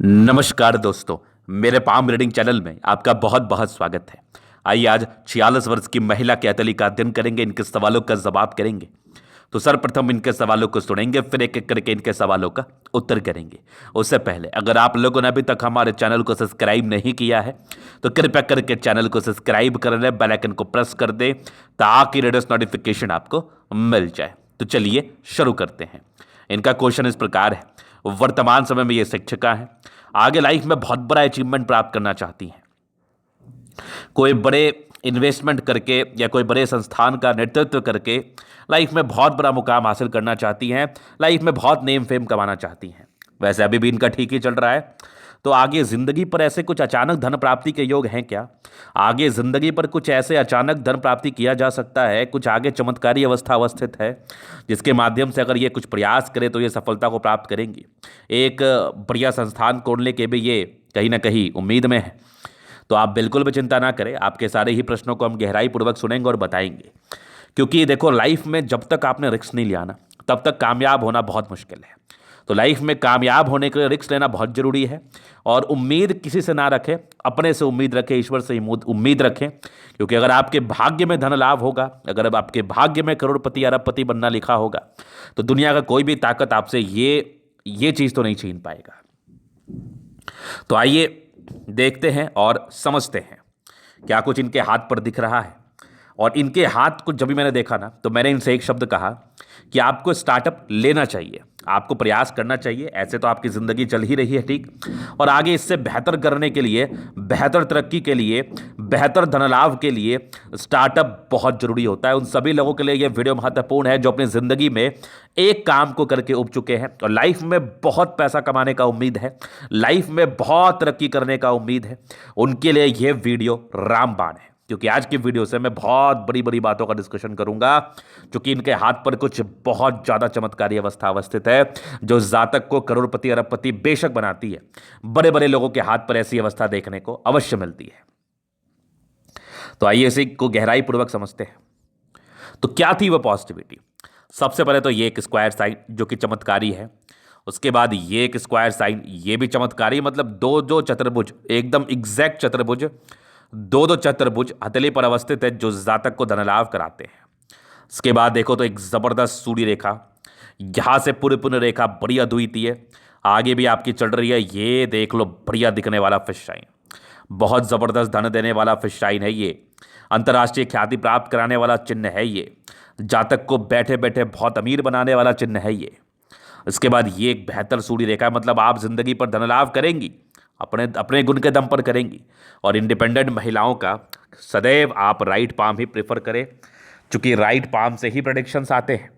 नमस्कार दोस्तों। मेरे पाम रीडिंग चैनल में आपका बहुत बहुत स्वागत है। आइए आज 46 वर्ष की महिला कैथली का अध्ययन करेंगे, इनके सवालों का जवाब करेंगे। तो सर्वप्रथम इनके सवालों को सुनेंगे, फिर एक एक करके इनके सवालों का उत्तर करेंगे। उससे पहले अगर आप लोगों ने अभी तक हमारे चैनल को सब्सक्राइब नहीं किया है तो कृपया करके चैनल को सब्सक्राइब कर लें, बेल आइकन को प्रेस कर दें ताकि लेटेस्ट नोटिफिकेशन आपको मिल जाए। तो चलिए शुरू करते हैं। इनका क्वेश्चन इस प्रकार है। वर्तमान समय में ये शिक्षिका हैं, आगे लाइफ में बहुत बड़ा अचीवमेंट प्राप्त करना चाहती हैं। कोई बड़े इन्वेस्टमेंट करके या कोई बड़े संस्थान का नेतृत्व करके लाइफ में बहुत बड़ा मुकाम हासिल करना चाहती हैं, लाइफ में बहुत नेम फेम कमाना चाहती हैं। वैसे अभी भी इनका ठीक ही चल रहा है। तो आगे जिंदगी पर ऐसे कुछ अचानक धन प्राप्ति के योग हैं क्या? आगे जिंदगी पर कुछ ऐसे अचानक धन प्राप्ति किया जा सकता है, कुछ आगे चमत्कारी अवस्था अवस्थित है जिसके माध्यम से अगर ये कुछ प्रयास करे तो ये सफलता को प्राप्त करेंगी। एक बढ़िया संस्थान खोलने के भी ये कहीं ना कहीं उम्मीद में है। तो आप बिल्कुल भी चिंता ना करें, आपके सारे ही प्रश्नों को हम गहराई पूर्वक सुनेंगे और बताएंगे। क्योंकि देखो, लाइफ में जब तक आपने रिस्क नहीं लिया ना तब तक कामयाब होना बहुत मुश्किल है। तो लाइफ में कामयाब होने के लिए रिस्क लेना बहुत जरूरी है। और उम्मीद किसी से ना रखें, अपने से उम्मीद रखें, ईश्वर से उम्मीद रखें। क्योंकि अगर आपके भाग्य में धन लाभ होगा, अगर अब आपके भाग्य में करोड़पति अरबपति बनना लिखा होगा तो दुनिया का कोई भी ताकत आपसे ये चीज़ तो नहीं छीन पाएगा। तो आइए देखते हैं और समझते हैं क्या कुछ इनके हाथ पर दिख रहा है। और इनके हाथ को जब भी मैंने देखा ना तो मैंने इनसे एक शब्द कहा कि आपको स्टार्टअप लेना चाहिए, आपको प्रयास करना चाहिए। ऐसे तो आपकी ज़िंदगी चल ही रही है, ठीक। और आगे इससे बेहतर करने के लिए, बेहतर तरक्की के लिए, बेहतर धनलाभ के लिए स्टार्टअप बहुत ज़रूरी होता है। उन सभी लोगों के लिए ये वीडियो महत्वपूर्ण है जो अपनी ज़िंदगी में एक काम को करके उब चुके हैं और लाइफ में बहुत पैसा कमाने का उम्मीद है, लाइफ में बहुत तरक्की करने का उम्मीद है। उनके लिए ये वीडियो रामबाण है। क्योंकि आज की वीडियो से मैं बहुत बड़ी बड़ी बातों का डिस्कशन करूंगा, क्योंकि इनके हाथ पर कुछ बहुत ज़्यादा चमत्कारी अवस्था अवस्थित है जो जातक को करोड़पति अरबपति बेशक बनाती है। बड़े बड़े लोगों के हाथ पर ऐसी अवस्था देखने को अवश्य मिलती है। तो आइए इसी को गहराई पूर्वक समझते हैं। तो क्या थी वो पॉजिटिविटी? सबसे पहले तो ये एक स्क्वायर साइन जो कि चमत्कारी है। उसके बाद ये एक स्क्वायर साइन, ये भी चमत्कारी, मतलब दो दो चतुर्भुज, एकदम एग्जैक्ट चतुर्भुज, दो दो चतुर्भुज हथेली पर अवस्थित है जो जातक को धनलाभ कराते हैं। इसके बाद देखो तो एक जबरदस्त सूर्य रेखा, यहां से पूरी पूरी रेखा बड़ी अद्वितीय आगे भी आपकी चल रही है। ये देख लो, बढ़िया दिखने वाला फिश शाइन, बहुत जबरदस्त धन देने वाला फिश शाइन है ये। अंतर्राष्ट्रीय ख्याति प्राप्त कराने वाला चिन्ह है ये। जातक को बैठे बैठे बहुत अमीर बनाने वाला चिन्ह है ये। इसके बाद ये एक बेहतर सूर्य रेखा, मतलब आप जिंदगी पर धनलाभ करेंगी, अपने अपने गुण के दम पर करेंगी। और इंडिपेंडेंट महिलाओं का सदैव आप राइट पाम ही प्रेफर करें, क्योंकि राइट पाम से ही प्रेडिक्शंस आते हैं।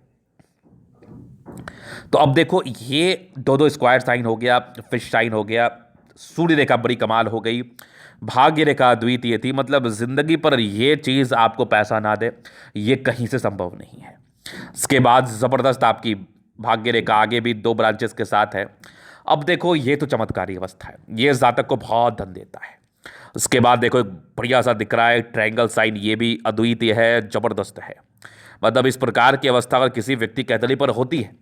तो अब देखो, ये दो दो स्क्वायर साइन हो गया, फिश साइन हो गया, सूर्य रेखा बड़ी कमाल हो गई, भाग्य रेखा अद्वितीय थी। मतलब जिंदगी पर ये चीज़ आपको पैसा ना दे, ये कहीं से संभव नहीं है। इसके बाद ज़बरदस्त आपकी भाग्य रेखा आगे भी दो ब्रांचेस के साथ है। अब देखो, ये तो चमत्कारी अवस्था है, ये जातक को बहुत धन देता है। उसके बाद देखो, एक बढ़िया सा दिख रहा है ट्रायंगल साइन, ये भी अद्वितीय है, जबरदस्त है। मतलब इस प्रकार की अवस्था अगर किसी व्यक्ति कैथली पर होती है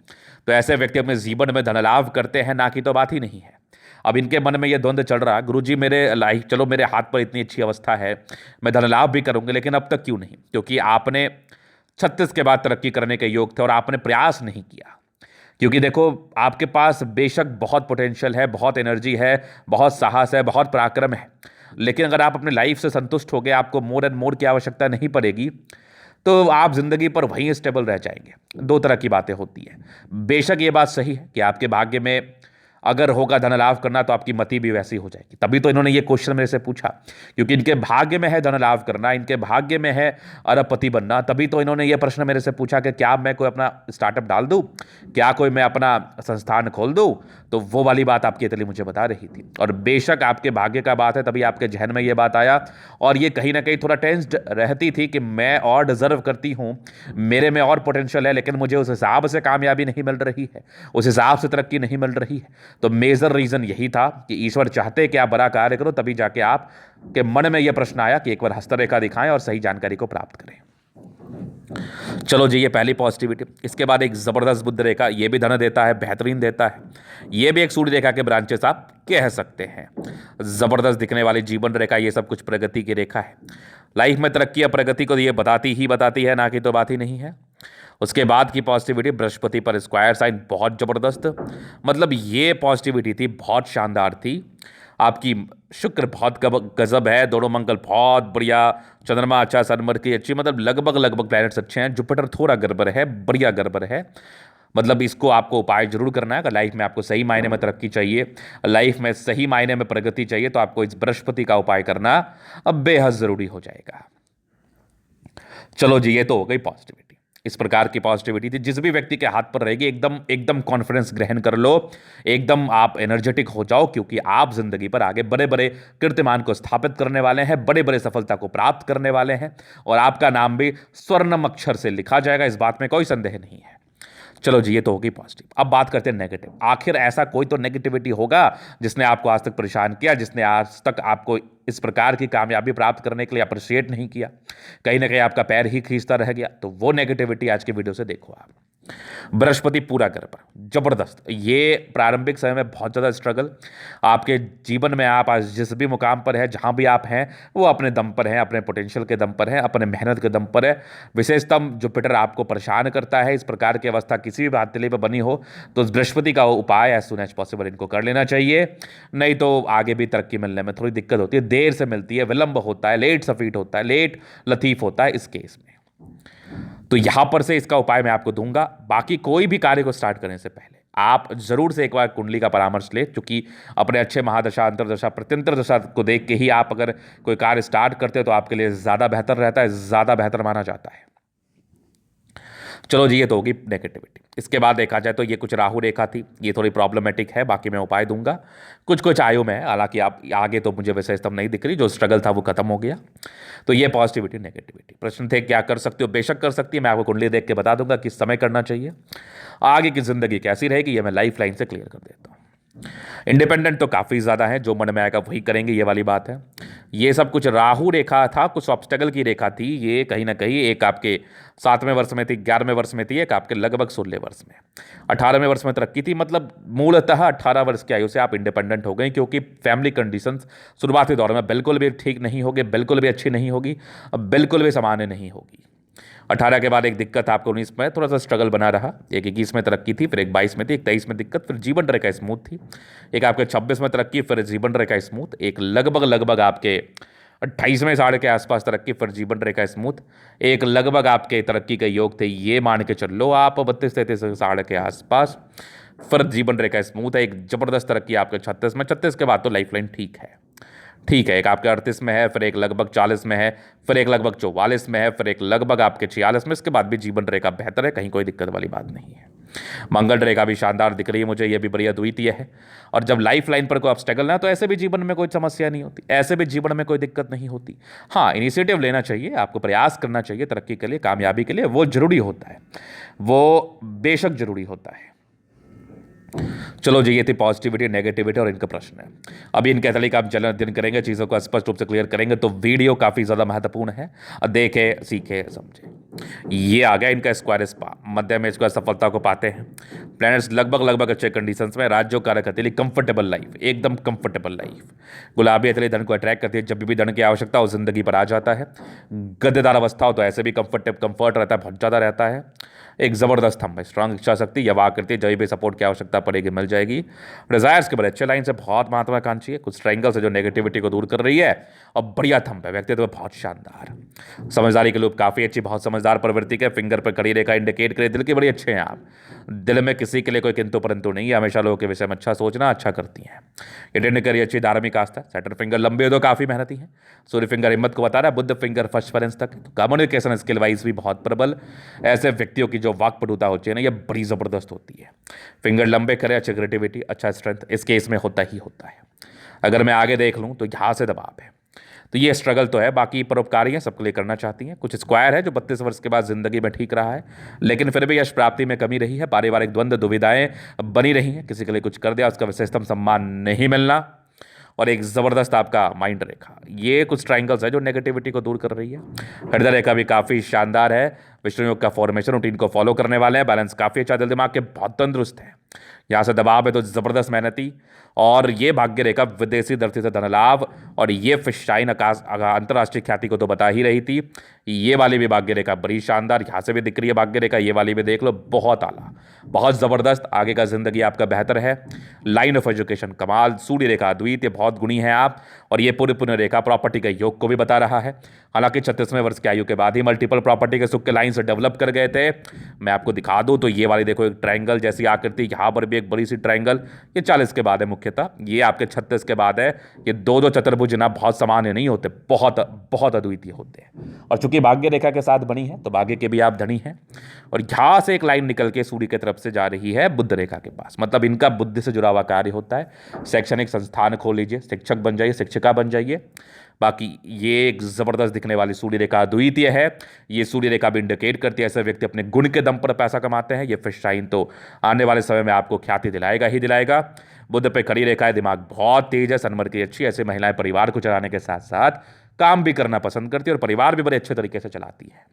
तो ऐसे व्यक्ति अपने जीवन में धनलाभ करते हैं, ना कि तो बात ही नहीं है। अब इनके मन में ये द्वंद्व चल रहा, गुरुजी मेरे लाइफ, चलो मेरे हाथ पर इतनी अच्छी अवस्था है, मैं धनलाभ भी करूंगा, लेकिन अब तक क्यों नहीं? क्योंकि आपने 36 के बाद तरक्की करने के योग थे और आपने प्रयास नहीं किया। क्योंकि देखो, आपके पास बेशक बहुत पोटेंशियल है, बहुत एनर्जी है, बहुत साहस है, बहुत पराक्रम है, लेकिन अगर आप अपने लाइफ से संतुष्ट हो गए, आपको मोर एंड मोर की आवश्यकता नहीं पड़ेगी, तो आप जिंदगी पर वहीं स्टेबल रह जाएंगे। दो तरह की बातें होती हैं। बेशक ये बात सही है कि आपके भाग्य में अगर होगा धन लाभ करना तो आपकी मति भी वैसी हो जाएगी। तभी तो इन्होंने ये क्वेश्चन मेरे से पूछा, क्योंकि इनके भाग्य में है धन लाभ करना, इनके भाग्य में है अरबपति बनना। तभी तो इन्होंने ये प्रश्न मेरे से पूछा कि क्या मैं कोई अपना स्टार्टअप डाल दूं, क्या कोई मैं अपना संस्थान खोल दूं। तो वो वाली बात आपकी अतली मुझे बता रही थी। और बेशक आपके भाग्य का बात है, तभी आपके जहन में ये बात आया। और ये कहीं ना कहीं थोड़ा टेंस्ड रहती थी कि मैं और डिजर्व करती हूँ, मेरे में और पोटेंशियल है, लेकिन मुझे उस हिसाब से कामयाबी नहीं मिल रही है, उस हिसाब से तरक्की नहीं मिल रही है। तो मेजर रीजन यही था कि ईश्वर चाहते कि आप बड़ा कार्य करो, तभी जाके आप के मन में यह प्रश्न आया कि एक बार हस्तरेखा दिखाएं और सही जानकारी को प्राप्त करें। चलो जी, ये पहली पॉजिटिविटी। इसके बाद एक जबरदस्त बुध रेखा, ये भी धन देता है, बेहतरीन देता है। ये भी एक सूर्य रेखा के ब्रांचेस आप कह सकते हैं। जबरदस्त दिखने वाली जीवन रेखा, ये सब कुछ प्रगति की रेखा है। लाइफ में तरक्की या प्रगति को ये बताती है, ना कि तो बात ही नहीं है। उसके बाद की पॉजिटिविटी बृहस्पति पर स्क्वायर साइन, बहुत जबरदस्त। मतलब ये पॉजिटिविटी थी, बहुत शानदार थी। आपकी शुक्र बहुत गजब है, दोनों मंगल बहुत बढ़िया, चंद्रमा अच्छा, सनमर की अच्छी, मतलब लगभग लगभग प्लैनेट्स अच्छे हैं। जुपिटर थोड़ा गड़बड़ है, बढ़िया गड़बड़ है। मतलब इसको आपको उपाय जरूर करना है। अगर लाइफ में आपको सही मायने में तरक्की चाहिए, लाइफ में सही मायने में प्रगति चाहिए, तो आपको इस बृहस्पति का उपाय करना अब बेहद जरूरी हो जाएगा। चलो जी, ये तो हो गई पॉजिटिविटी। इस प्रकार की पॉजिटिविटी थी, जिस भी व्यक्ति के हाथ पर रहेगी एकदम एकदम कॉन्फिडेंस ग्रहण कर लो, एकदम आप एनर्जेटिक हो जाओ, क्योंकि आप जिंदगी पर आगे बड़े बड़े कीर्तिमान को स्थापित करने वाले हैं, बड़े बड़े सफलता को प्राप्त करने वाले हैं, और आपका नाम भी स्वर्णम अक्षर से लिखा जाएगा, इस बात में कोई संदेह नहीं है। चलो जी, ये तो होगी पॉजिटिव। अब बात करते हैं नेगेटिव। आखिर ऐसा कोई तो नेगेटिविटी होगा जिसने आपको आज तक परेशान किया, जिसने आज तक आपको इस प्रकार की कामयाबी प्राप्त करने के लिए अप्रिशिएट नहीं किया, कहीं ना कहीं आपका पैर ही खींचता रह गया। तो वो नेगेटिविटी आज के वीडियो से देखो आप। बृहस्पति पूरा घर पर जबरदस्त। ये प्रारंभिक समय में बहुत ज़्यादा स्ट्रगल आपके जीवन में, आप आज जिस भी मुकाम पर है, जहाँ भी आप हैं, वो अपने दम पर हैं, अपने पोटेंशियल के दम पर है, अपने मेहनत के दम पर है। विशेषतम जुपिटर आपको परेशान करता है। इस प्रकार की अवस्था किसी भी भाग्यशाली पर बनी हो तो उस बृहस्पति का उपाय एज सुन एज पॉसिबल इनको कर लेना चाहिए, नहीं तो आगे भी तरक्की मिलने में थोड़ी दिक्कत होती है, देर से मिलती है, विलंब होता है, लेट सफीट होता है, लेट लतीफ होता है इस केस में। तो यहां पर से इसका उपाय मैं आपको दूंगा। बाकी कोई भी कार्य को स्टार्ट करने से पहले आप जरूर से एक बार कुंडली का परामर्श ले, क्योंकि अपने अच्छे महादशा, अंतरदशा, प्रत्यंतर दशा को देख के ही आप अगर कोई कार्य स्टार्ट करते हो तो आपके लिए ज्यादा बेहतर रहता है, ज्यादा बेहतर माना जाता है। चलो जी, ये तो होगी नेगेटिविटी। इसके बाद देखा जाए तो ये कुछ राहु रेखा थी, ये थोड़ी प्रॉब्लमेटिक है, बाकी मैं उपाय दूंगा। कुछ कुछ आयु में, हालांकि आप आगे तो मुझे विशेषता नहीं दिख रही, जो स्ट्रगल था वो खत्म हो गया। तो ये पॉजिटिविटी नेगेटिविटी। प्रश्न थे क्या कर सकते हो, बेशक कर सकती है, मैं आपको कुंडली देख के बता दूंगा किस समय करना चाहिए। आगे की जिंदगी कैसी रहेगी ये मैं लाइफ लाइन से क्लियर कर देता हूँ। इंडिपेंडेंट तो काफ़ी ज़्यादा है, जो मन में आएगा वही करेंगे, ये वाली बात है। ये सब कुछ राहु रेखा था, कुछ ऑब्स्टेकल की रेखा थी। ये कहीं ना कहीं एक आपके 7वें वर्ष में थी, 11वें वर्ष में थी, एक आपके लगभग 16 वर्ष में, 18वें वर्ष में तरक्की थी। मतलब मूलतः 18 वर्ष की आयु से आप इंडिपेंडेंट हो गए, क्योंकि फैमिली कंडीशंस शुरुआती दौर में बिल्कुल भी ठीक नहीं होगी, बिल्कुल भी अच्छी नहीं होगी, बिल्कुल भी सामान्य नहीं होगी। 18 के बाद एक दिक्कत आपको 19 में थोड़ा सा स्ट्रगल बना रहा, एक 21 में तरक्की थी, फिर एक 22 में थी, एक 23 में दिक्कत, फिर जीवन रेखा स्मूथ थी, एक आपके 26 में तरक्की, फिर जीवन रेखा स्मूथ, एक लगभग लगभग आपके 28वें साढ़े के आसपास तरक्की, फिर जीवन रेखा स्मूथ, एक लगभग आपके तरक्की के योग थे, ये मान के चल लो आप 32-33 साढ़े के आसपास, फिर जीवन रेखा स्मूथ है, एक जबरदस्त तरक्की आपके 36 में। 36 के बाद तो लाइफ लाइन ठीक है, ठीक है। एक आपके 38 में है, फिर एक लगभग 40 में है, फिर एक लगभग 44 में है, फिर एक लगभग आपके 46 में। इसके बाद भी जीवन रेखा बेहतर है, कहीं कोई दिक्कत वाली बात नहीं है। मंगल रेखा भी शानदार दिख रही है मुझे, ये भी बढ़िया द्वितीय है। और जब लाइफ लाइन पर कोई ऑब्स्टेकल ना, तो ऐसे भी जीवन में कोई समस्या नहीं होती, ऐसे भी जीवन में कोई दिक्कत नहीं होती। हाँ, इनिशिएटिव लेना चाहिए, आपको प्रयास करना चाहिए तरक्की के लिए, कामयाबी के लिए, वो जरूरी होता है, वो बेशक जरूरी होता है। चलो जी, ये थी पॉजिटिविटी, नेगेटिविटी और इनका प्रश्न है। अभी इनके तरीके का आप जलन अध्ययन करेंगे, चीज़ों को स्पष्ट रूप से क्लियर करेंगे, तो वीडियो काफ़ी ज़्यादा महत्वपूर्ण है। देखे, सीखे, समझे। ये आ गया इनका स्क्वायर स्पा, मध्य में स्क्वायर सफलता को पाते हैं। प्लैनेट्स लगभग लगभग अच्छे कंडीशंस में, राज्यों कारक हथेली कंफर्टेबल लाइफ, एकदम कंफर्टेबल लाइफ। गुलाबी हथेली धन को अट्रैक्ट करती है, जब भी धन की आवश्यकता हो जिंदगी पर आ जाता है। गद्देदार अवस्था हो तो ऐसे भी कंफर्ट रहता है, बहुत ज़्यादा रहता है। एक ज़बरदस्त हम है, स्ट्रांग इच्छा शक्ति, यवा करती, जब भी सपोर्ट की आवश्यकता पड़ेगी मिल जाएगी। डिजायर्स के बड़े अच्छे लाइन से, बहुत महत्वाकांक्षी है, कुछ ट्रायंगल से जो नेगेटिविटी को दूर कर रही है, और बढ़िया थंब है, व्यक्तित्व बहुत शानदार। समझदारी के लोग काफ़ी अच्छी, बहुत समझदार प्रवृत्ति के, फिंगर पर कड़ी रेखा इंडिकेट करे, दिल के बड़े अच्छे हैं आप, दिल में किसी के लिए कोई किंतु परंतु नहीं है, हमेशा लोगों के विषय में अच्छा सोचना, अच्छा करती हैं। अटेंड करिए, अच्छी धार्मिक आस्था, सैटर्न फिंगर लंबे हो तो काफ़ी मेहनती है, सूर्य फिंगर हिम्मत को बता रहा है, बुद्ध फिंगर फर्स्ट फ्रेंस तक, तो कम्युनिकेशन स्किल वाइज भी बहुत प्रबल। ऐसे व्यक्तियों की जो वाक्पटुता होती है ना, ये बड़ी ज़बरदस्त होती है। फिंगर लंबे करे, अच्छी क्रिएटिविटी, अच्छा स्ट्रेंथ, इस केस में होता ही होता है। अगर मैं आगे देख लूँ तो यहाँ से दबाव है, तो ये स्ट्रगल तो है, बाकी परोपकारी है, सबके लिए करना चाहती हैं। कुछ स्क्वायर है जो 32 वर्ष के बाद जिंदगी में ठीक रहा है, लेकिन फिर भी यश प्राप्ति में कमी रही है, पारिवारिक द्वंद्व दुविधाएं बनी रही हैं, किसी के लिए कुछ कर दिया उसका विशेषतम सम्मान नहीं मिलना, और एक ज़बरदस्त आपका माइंड रेखा। ये कुछ ट्राइंगल्स है जो नेगेटिविटी को दूर कर रही है। हृदय रेखा भी काफ़ी शानदार है, विष्णु योग का फॉर्मेशन रूटीन को फॉलो करने वाले हैं। बैलेंस काफ़ी अच्छा, दिल दिमाग के बहुत तंदुरुस्त है। यहाँ से दबाव है तो ज़बरदस्त मेहनती, और ये भाग्य रेखा विदेशी धरती से धन लाभ, और ये फिश शाइन आकाश अंतर्राष्ट्रीय ख्याति को तो बता ही रही थी। ये वाली भी भाग्य रेखा बड़ी शानदार, यहाँ से भी दिख रही है भाग्य रेखा, ये वाली भी देख लो, बहुत आला, बहुत ज़बरदस्त। आगे का जिंदगी आपका बेहतर है। लाइन ऑफ एजुकेशन कमाल, सूर्य रेखा अद्वितीय, बहुत गुणी है आप। और ये पूरी पुण्य रेखा प्रॉपर्टी के योग को भी बता रहा है। हालांकि 36वें वर्ष की आयु के बाद ही मल्टीपल प्रॉपर्टी के सुख के लाइन से डेवलप कर गए थे। मैं आपको दिखा दूं तो ये वाली देखो, एक ट्रायंगल जैसी आकृति, यहाँ पर भी एक बड़ी सी ट्रायंगल। ये 40 के बाद है मुख्यतः, ये आपके 36 के बाद है। ये दो दो चतुर्भुज ना बहुत सामान्य नहीं होते, बहुत बहुत अद्वितीय होते हैं। और चूंकि भाग्य रेखा के साथ बनी है तो भाग्य के भी आप धनी हैं। और यहाँ से एक लाइन निकल के सूर्य की तरफ से जा रही है बुध रेखा के पास, मतलब इनका बुद्धि से जुड़ा हुआ कार्य होता है। शैक्षणिक संस्थान खोल लीजिए, शिक्षक बन जाइए, शिक्षिका बन जाइए। बाकी ये एक ज़बरदस्त दिखने वाली सूर्य रेखा अद्वितीय है। ये सूर्य रेखा भी इंडिकेट करती है ऐसे व्यक्ति अपने गुण के दम पर पैसा कमाते हैं। ये फिश शाइन तो आने वाले समय में आपको ख्याति दिलाएगा ही दिलाएगा। बुध पे खड़ी रेखा है, दिमाग बहुत तेज है, सनमर की अच्छी। ऐसे महिलाएं परिवार को चलाने के साथ साथ काम भी करना पसंद करती है और परिवार भी बड़े अच्छे तरीके से चलाती है।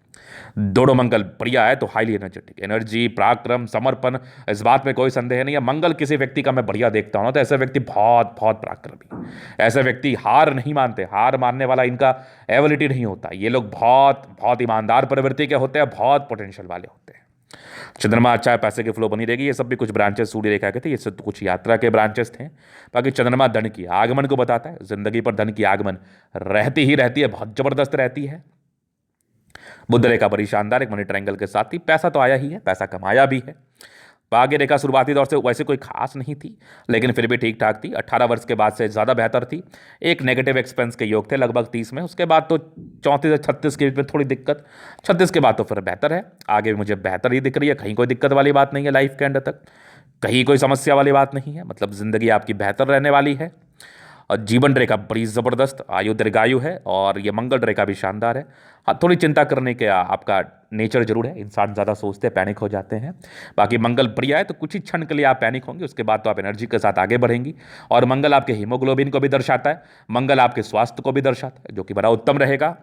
दोनों मंगल बढ़िया है तो हाईली एनर्जेटिक, एनर्जी, पराक्रम, समर्पण, इस बात में कोई संदेह नहीं है। मंगल किसी व्यक्ति का मैं बढ़िया देखता हूं तो ऐसे व्यक्ति बहुत बहुत पराक्रमी, ऐसे व्यक्ति हार नहीं मानते, हार मानने वाला इनका एबिलिटी नहीं होता। ये लोग बहुत बहुत ईमानदार प्रवृत्ति के होते हैं, बहुत पोटेंशियल वाले होते हैं। चंद्रमा अच्छा है, पैसे की फ्लो बनी रहेगी। ये सब भी कुछ ब्रांचेस सूर्य रेखा के थे, ये सब कुछ यात्रा के ब्रांचेस थे। बाकी चंद्रमा धन की आगमन को बताता है, जिंदगी पर धन की आगमन रहती ही रहती है, बहुत जबरदस्त रहती है। बुध रेखा बड़ी शानदार, एक मनी ट्रायंगल के साथ ही पैसा तो आया ही है, पैसा कमाया भी है। भाग्य रेखा शुरुआती दौर से वैसे कोई खास नहीं थी, लेकिन फिर भी ठीक ठाक थी। 18 वर्ष के बाद से ज़्यादा बेहतर थी। एक नेगेटिव एक्सपेंस के योग थे लगभग 30 में, उसके बाद तो 34 से 36 के बीच में थोड़ी दिक्कत, 36 के बाद तो फिर बेहतर है। आगे मुझे बेहतर ही दिख रही है, कहीं कोई दिक्कत वाली बात नहीं है लाइफ के एंड तक, कहीं कोई समस्या वाली बात नहीं है, मतलब ज़िंदगी आपकी बेहतर रहने वाली है। और जीवन रेखा बड़ी ज़बरदस्त, आयु दीर्घायु है, और ये मंगल रेखा भी शानदार है। हाँ, थोड़ी चिंता करने के आपका नेचर जरूर है, इंसान ज़्यादा सोचते हैं, पैनिक हो जाते हैं। बाकी मंगल बढ़िया है तो कुछ ही क्षण के लिए आप पैनिक होंगे, उसके बाद तो आप एनर्जी के साथ आगे बढ़ेंगी। और मंगल आपके हीमोग्लोबिन को भी दर्शाता है, मंगल आपके स्वास्थ्य को भी दर्शाता है, जो कि बड़ा उत्तम रहेगा।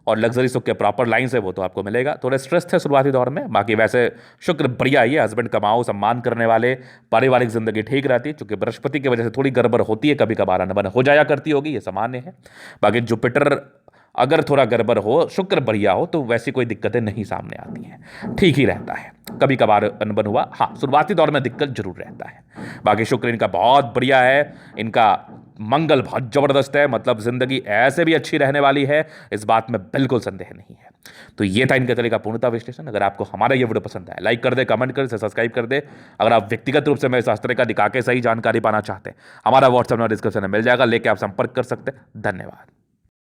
और लग्जरी सुख के प्रॉपर लाइन से वो तो आपको मिलेगा। थोड़े स्ट्रेस थे शुरुआती दौर में, बाकी वैसे शुक्र बढ़िया ही है। हस्बैंड कमाओ, सम्मान करने वाले, पारिवारिक जिंदगी ठीक रहती है। चूंकि बृहस्पति की वजह से थोड़ी गड़बड़ होती है, कभी कभार अनबन हो जाया करती होगी, ये सामान्य है। बाकी जुपिटर अगर थोड़ा गड़बड़ हो, शुक्र बढ़िया हो, तो वैसी कोई दिक्कतें नहीं सामने आती हैं, ठीक ही रहता है। कभी कभार अनबन हुआ, हाँ शुरुआती दौर में दिक्कत जरूर रहता है। बाकी शुक्र इनका बहुत बढ़िया है, इनका मंगल बहुत जबरदस्त है, मतलब जिंदगी ऐसे भी अच्छी रहने वाली है, इस बात में बिल्कुल संदेह नहीं है। तो ये था इनके तरीका पूर्णता विश्लेषण। अगर आपको हमारा ये वीडियो पसंद आया, लाइक कर दे, कमेंट कर दे, सब्सक्राइब कर दे। अगर आप व्यक्तिगत रूप से मेरे शास्त्र का दिखा के सही जानकारी पाना चाहते हैं, हमारा व्हाट्सएप नंबर डिस्क्रिप्शन में मिल जाएगा, लेके आप संपर्क कर सकते हैं। धन्यवाद।